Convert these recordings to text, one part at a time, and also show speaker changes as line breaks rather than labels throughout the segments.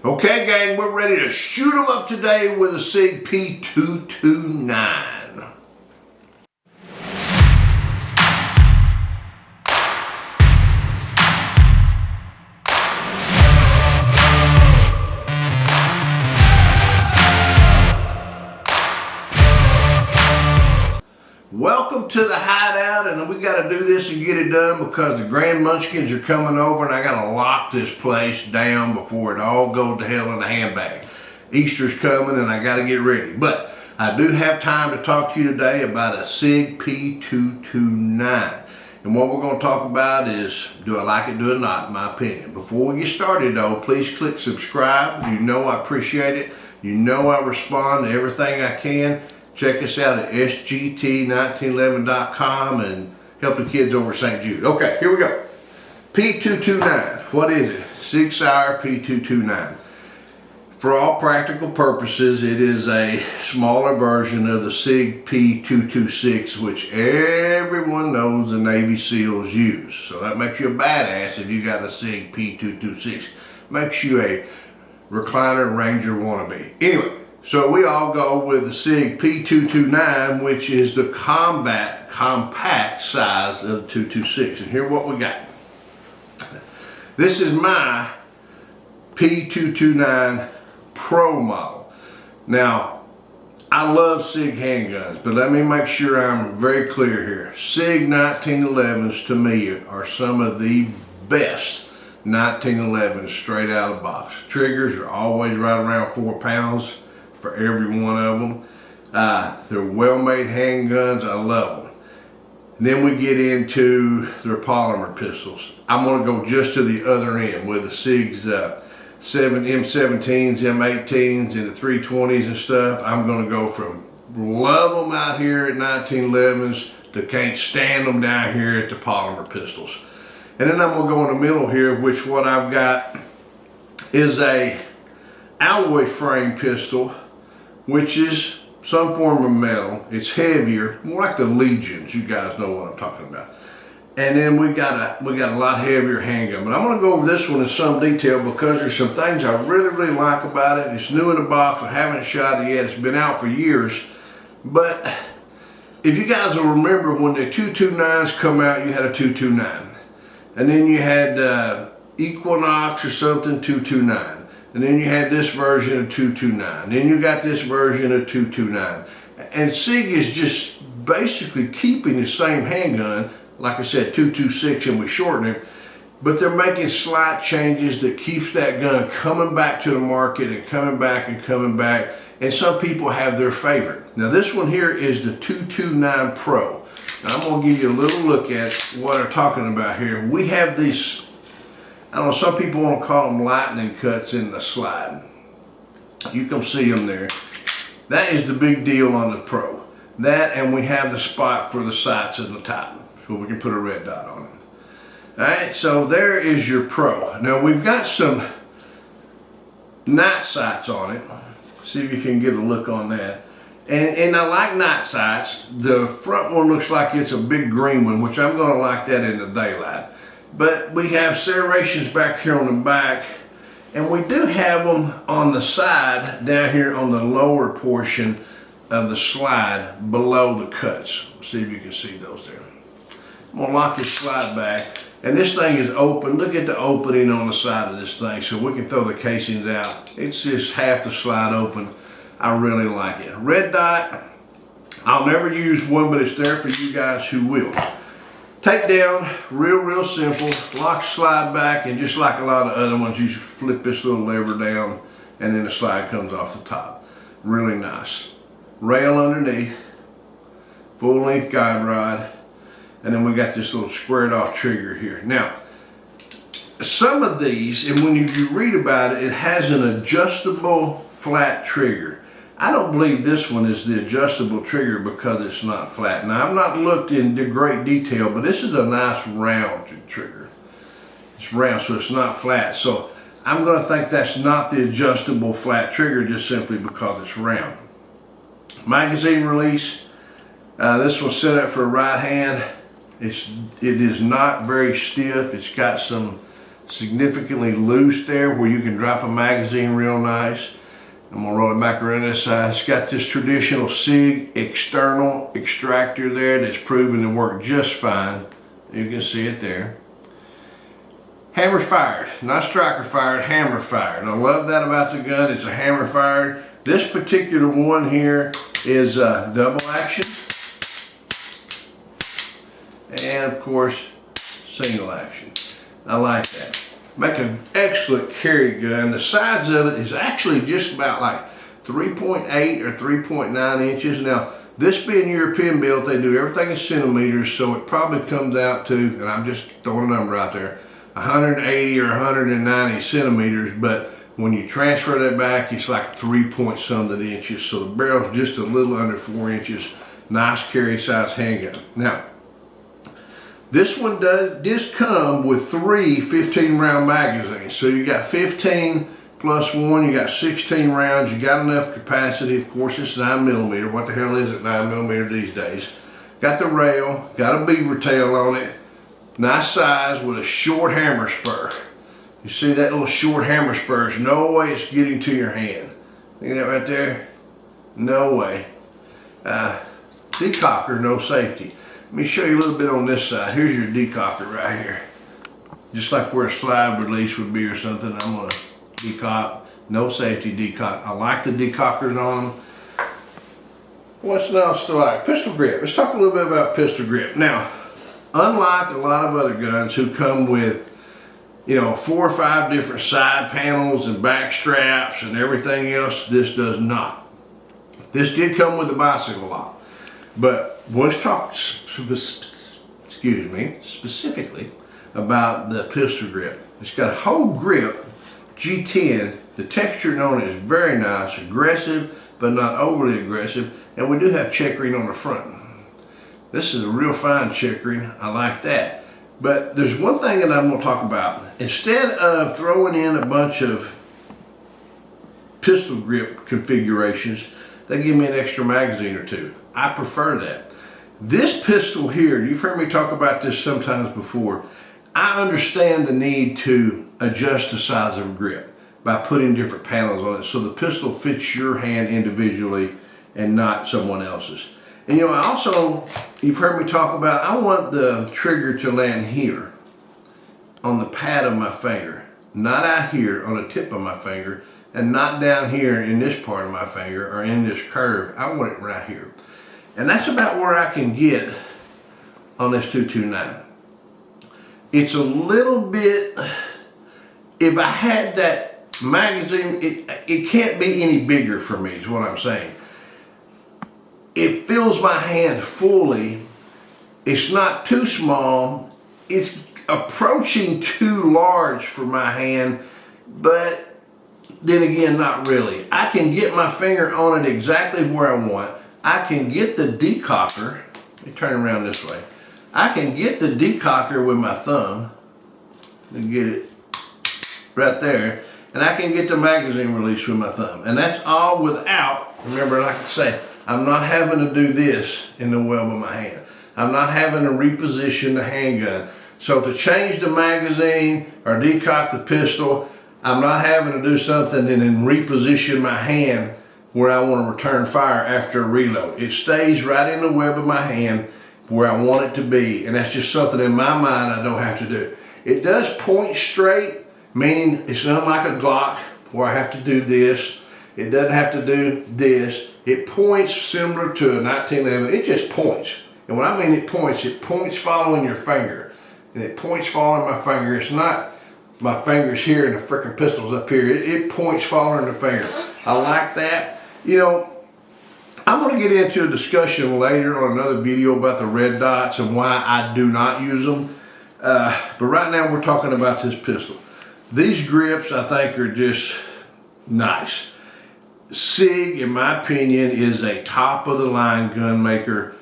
Okay, gang, we're ready to shoot them up today with a Sig P229. Welcome to the hideout, and we got to do this and get it done because the Grand Munchkins are coming over and I got to lock this place down before it all goes to hell in the handbag. Easter's coming and I got to get ready. But I do have time to talk to you today about a Sig P229. And what we're going to talk about is, do I like it, do I not, in my opinion. Before we get started though, please click subscribe. You know I appreciate it. You know I respond to everything I can. Check us out at sgt1911.com and help the kids over St. Jude. Okay, here we go. P229, what is it? Sig Saur P229. For all practical purposes, it is a smaller version of the Sig P226, which everyone knows the Navy SEALs use. So that makes you a badass if you got a Sig P226. Makes you a recliner Ranger wannabe. Anyway. So we all go with the Sig P229, which is the compact size of the 226. And here's what we got. This is my P229 Pro model. Now, I love Sig handguns, but let me make sure I'm very clear here. Sig 1911s to me are some of the best 1911s straight out of the box. Triggers are always right around 4 pounds. For every one of them. They're well-made handguns. I love them. And then we get into their polymer pistols. I'm going to go just to the other end with the Sig's M17s, M18s, and the 320s and stuff. I'm going to go from love them out here at 1911s to can't stand them down here at the polymer pistols. And then I'm going to go in the middle here, which what I've got is a alloy frame pistol, which is some form of metal. It's heavier, more like the Legions. You guys know what I'm talking about. And then we got a lot heavier handgun. But I'm going to go over this one in some detail because there's some things I really like about it. It's new in the box. I haven't shot it yet. It's been out for years. But if you guys will remember when the 229s come out, you had a 229. And then you had Equinox or something 229. And then you had this version of 229. Then you got this version of 229. And Sig is just basically keeping the same handgun, like I said, 226, and we shorten it. But they're making slight changes that keeps that gun coming back to the market and coming back and coming back. And some people have their favorite. Now this one here is the 229 Pro. Now I'm going to give you a little look at what I'm talking about here. We have these, I don't know, some people want to call them lightning cuts in the slide. You can see them there. That is the big deal on the Pro. That, and we have the spot for the sights in the top, so we can put a red dot on it. Alright, so there is your Pro. Now we've got some night sights on it. See if you can get a look on that. And I like night sights. The front one looks like it's a big green one, which I'm going to like that in the daylight. But we have serrations back here on the back, and we do have them on the side down here on the lower portion of the slide below the cuts. See if you can see those there. I'm going to lock this slide back, and this thing is open. Look at the opening on the side of this thing, so we can throw the casings out. It's just half the slide open. I really like it. Red dot, I'll never use one, but it's there for you guys who will. Take down, real simple, lock slide back, and just like a lot of other ones, you flip this little lever down and then the slide comes off the top. Really nice. Rail underneath, full length guide rod, and then we got this little squared off trigger here. Now, some of these, and when you read about it, it has an adjustable flat trigger. I don't believe this one is the adjustable trigger because it's not flat. Now, I've not looked into great detail, but this is a nice round trigger. It's round, so it's not flat. So I'm going to think that's not the adjustable flat trigger just simply because it's round. Magazine release. This one's set up for a right hand. It is not very stiff. It's got some significantly loose there where you can drop a magazine real nice. I'm gonna roll it back around this side. It's got this traditional Sig external extractor there that's proven to work just fine. You can see it there. Hammer fired, not striker fired, hammer fired. I love that about the gun, it's a hammer fired. This particular one here is double action. And of course, single action. I like that. Make an excellent carry gun. The size of it is actually just about like 3.8 or 3.9 inches. Now, this being European built, they do everything in centimeters, so it probably comes out to, and I'm just throwing a number out there, 180 or 190 centimeters, but when you transfer that back, it's like 3-point-something inches, so the barrel's just a little under 4 inches. Nice carry size handgun. Now, this one does come with 3 15-round magazines. So you got 15 plus 1, you got 16 rounds, you got enough capacity. Of course, it's 9mm. What the hell is it, 9mm these days? Got the rail, got a beaver tail on it. Nice size with a short hammer spur. You see that little short hammer spur? There's no way it's getting to your hand. See that right there? No way. Decocker, no safety. Let me show you a little bit on this side. Here's your decocker right here. Just like where a slide release would be or something, I'm gonna decock, no safety decock. I like the decockers on them. What's else do I like? Pistol grip. Let's talk a little bit about pistol grip. Now, unlike a lot of other guns who come with, you know, 4 or 5 different side panels and back straps and everything else, this does not. This did come with the bicycle lock. But let's talk specifically about the pistol grip. It's got a whole grip, G10. The texture on it is very nice, aggressive, but not overly aggressive. And we do have checkering on the front. This is a real fine checkering. I like that. But there's one thing that I'm going to talk about. Instead of throwing in a bunch of pistol grip configurations, they give me an extra magazine or 2. I prefer that. This pistol here, you've heard me talk about this sometimes before. I understand the need to adjust the size of a grip by putting different panels on it so the pistol fits your hand individually and not someone else's. And you know, also, you've heard me talk about, I want the trigger to land here on the pad of my finger, not out here on the tip of my finger, and not down here in this part of my finger or in this curve. I want it right here. And that's about where I can get on this 229. It's a little bit, if I had that magazine, it can't be any bigger for me is what I'm saying. It fills my hand fully. It's not too small. It's approaching too large for my hand, but then again, not really. I can get my finger on it exactly where I want. I can get the decocker, let me turn around this way. I can get the decocker with my thumb, and get it right there, and I can get the magazine release with my thumb. And that's all without, remember like I say, I'm not having to do this in the web of my hand. I'm not having to reposition the handgun. So to change the magazine or decock the pistol, I'm not having to do something and then reposition my hand where I want to return fire after a reload. It stays right in the web of my hand where I want it to be, and that's just something in my mind I don't have to do. It does point straight, meaning it's not like a Glock where I have to do this. It doesn't have to do this. It points similar to a 1911. It just points. And when I mean it points following your finger. And it points following my finger. It's not my fingers here and the freaking pistol's up here. It points following the finger. I like that. You know, I'm going to get into a discussion later on another video about the red dots and why I do not use them. But right now we're talking about this pistol. These grips I think are just nice. Sig, in my opinion, is a top of the line gun maker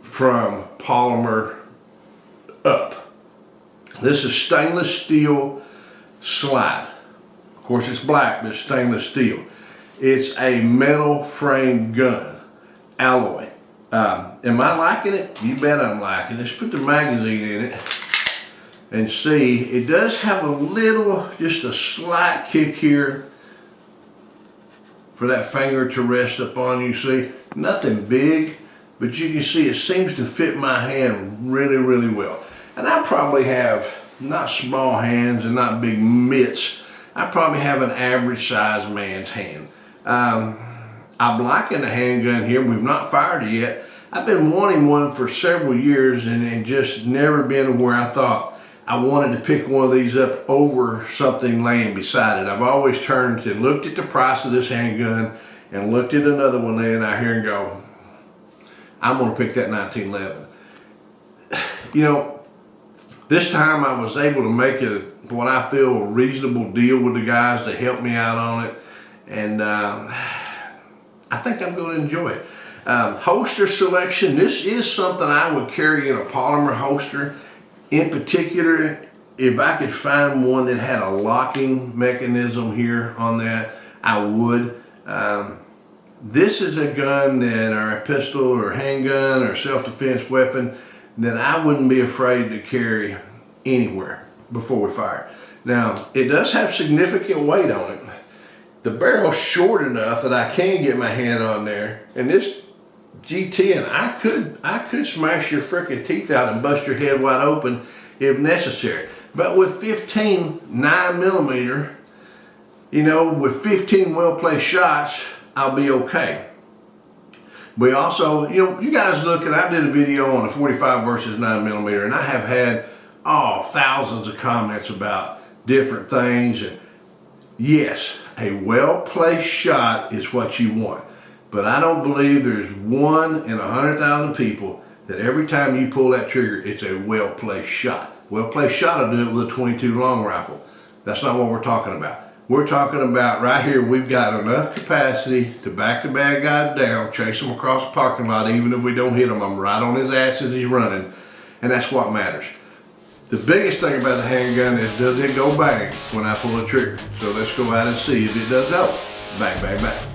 from polymer up. This is stainless steel slide. Of course it's black, but it's stainless steel. It's a metal frame gun, alloy. Am I liking it? You bet I'm liking it. Let's put the magazine in it. and see, it does have a little, just a slight kick here for that finger to rest upon. You see, nothing big, but you can see it seems to fit my hand really, really well. And I probably have not small hands and not big mitts. I probably have an average sized man's hand. I'm liking the handgun here. We've not fired it yet. I've been wanting one for several years and just never been where I thought I wanted to pick one of these up over something laying beside it. I've always turned and looked at the price of this handgun and looked at another one laying out here and go, I'm gonna pick that 1911. You know, this time I was able to make it what I feel a reasonable deal with the guys to help me out on it. And I think I'm gonna enjoy it. Holster selection, this is something I would carry in a polymer holster. In particular, if I could find one that had a locking mechanism here on that, I would. This is a gun that, or a pistol or handgun or self-defense weapon that I wouldn't be afraid to carry anywhere before we fire. Now, it does have significant weight on it. The barrel's short enough that I can get my hand on there, and this G10, I could smash your freaking teeth out and bust your head wide open if necessary. But with 15 9mm, you know, with 15 well-placed shots, I'll be okay. We also, you know, you guys look, and I did a video on the 45 versus 9mm, and I have had thousands of comments about different things. And yes, a well-placed shot is what you want. But I don't believe there's 1 in 100,000 people that every time you pull that trigger, it's a well-placed shot. Well-placed shot will do it with a 22 long rifle. That's not what we're talking about. We're talking about right here, we've got enough capacity to back the bad guy down, chase him across the parking lot. Even if we don't hit him, I'm right on his ass as he's running. And that's what matters. The biggest thing about the handgun is, does it go bang when I pull the trigger? So let's go out and see if it does go. Bang, bang, bang.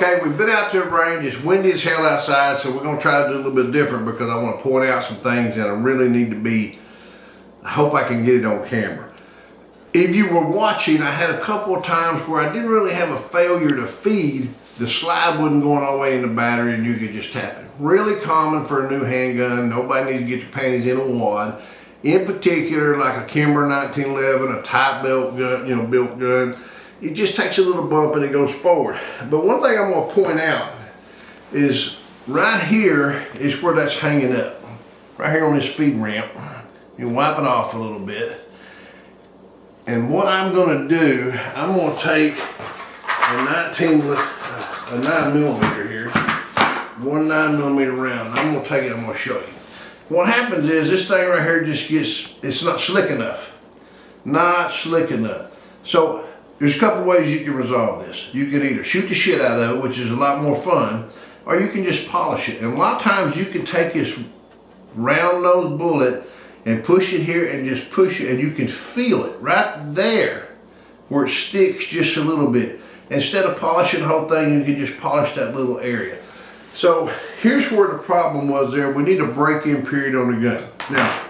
Okay, we've been out to the range. It's windy as hell outside, so we're gonna try to do a little bit different because I want to point out some things that I really need to be, I hope I can get it on camera. If you were watching, I had a couple of times where I didn't really have a failure to feed. The slide wasn't going all the way in the battery and you could just tap it. Really common for a new handgun. Nobody needs to get your panties in a wad. In particular, like a Kimber 1911, a tight belt gun, built gun. It just takes a little bump and it goes forward. But one thing I'm gonna point out is right here is where that's hanging up. Right here on this feed ramp. You wipe it off a little bit. And what I'm gonna do, I'm gonna take a 9mm here, one 9mm round. I'm gonna take it, I'm gonna show you. What happens is this thing right here just gets, it's not slick enough. Not slick enough. So there's a couple ways you can resolve this. You can either shoot the shit out of it, which is a lot more fun, or you can just polish it. And a lot of times you can take this round nose bullet and push it here and just push it, and you can feel it right there where it sticks just a little bit. Instead of polishing the whole thing, you can just polish that little area. So here's where the problem was there. We need a break-in period on the gun. Now,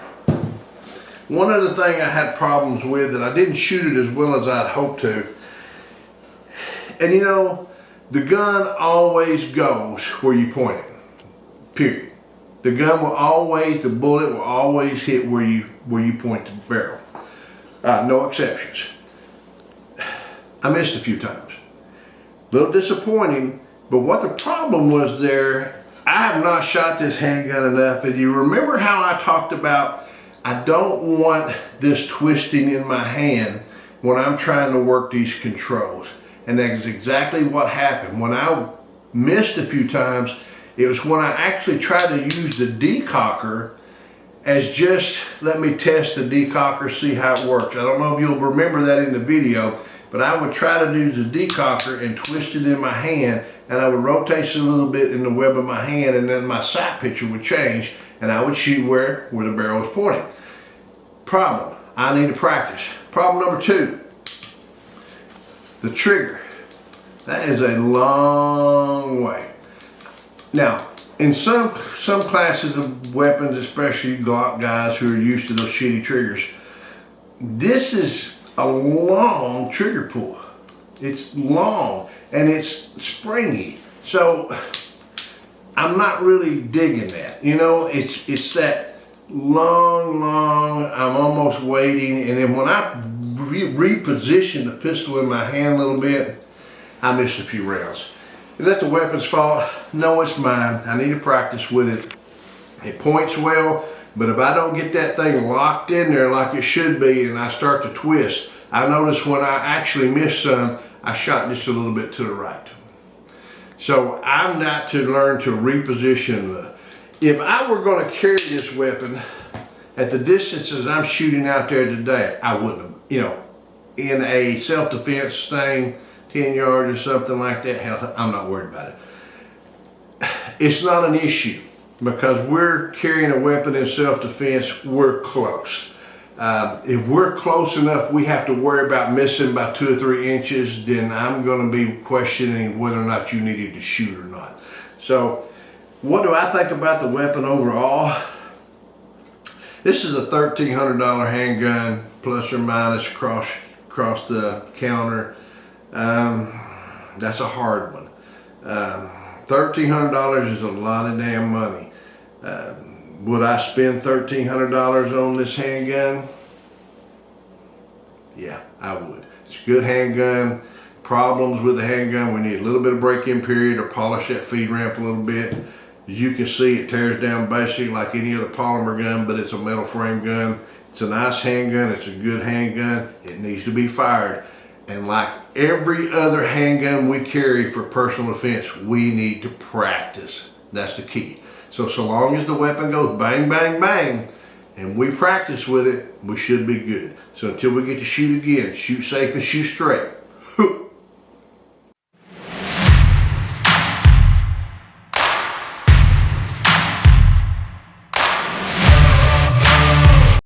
one other thing I had problems with that I didn't shoot it as well as I'd hoped to. And the gun always goes where you point it, period. The gun will always, the bullet will always hit where you point the barrel. No exceptions. I missed a few times. A little disappointing, but what the problem was there, I have not shot this handgun enough. And you remember how I talked about, I don't want this twisting in my hand when I'm trying to work these controls. And that's exactly what happened. When I missed a few times, it was when I actually tried to use the decocker as just, let me test the decocker, see how it works. I don't know if you'll remember that in the video, but I would try to do the decocker and twist it in my hand, and I would rotate it a little bit in the web of my hand, and then my sight picture would change, and I would shoot where the barrel was pointing. Problem, I need to practice. Problem number 2, the trigger. That is a long way. Now, in some classes of weapons, especially Glock guys who are used to those shitty triggers, this is a long trigger pull. It's long and it's springy. So I'm not really digging that. It's that long, I'm almost waiting, and then when I reposition the pistol in my hand a little bit, I missed a few rounds. Is that the weapon's fault? No, it's mine. I need to practice with it. It points well, but if I don't get that thing locked in there like it should be and I start to twist, I notice when I actually miss some, I shot just a little bit to the right. So I'm not to learn to reposition. If I were going to carry this weapon at the distances I'm shooting out there today, I wouldn't have, in a self-defense thing, 10 yards or something like that, hell, I'm not worried about it. It's not an issue because we're carrying a weapon in self-defense, we're close. If we're close enough, we have to worry about missing by 2 or 3 inches, then I'm going to be questioning whether or not you needed to shoot or not. So, what do I think about the weapon overall? This is a $1,300 handgun, plus or minus across the counter. That's a hard one. $1,300 is a lot of damn money. Would I spend $1,300 on this handgun? Yeah, I would. It's a good handgun. Problems with the handgun, we need a little bit of break-in period or polish that feed ramp a little bit. As you can see, it tears down basically like any other polymer gun, but it's a metal frame gun. It's a nice handgun. It's a good handgun. It needs to be fired. And like every other handgun we carry for personal defense, we need to practice. That's the key. So long as the weapon goes bang, bang, bang, and we practice with it, we should be good. So until we get to shoot again, shoot safe and shoot straight.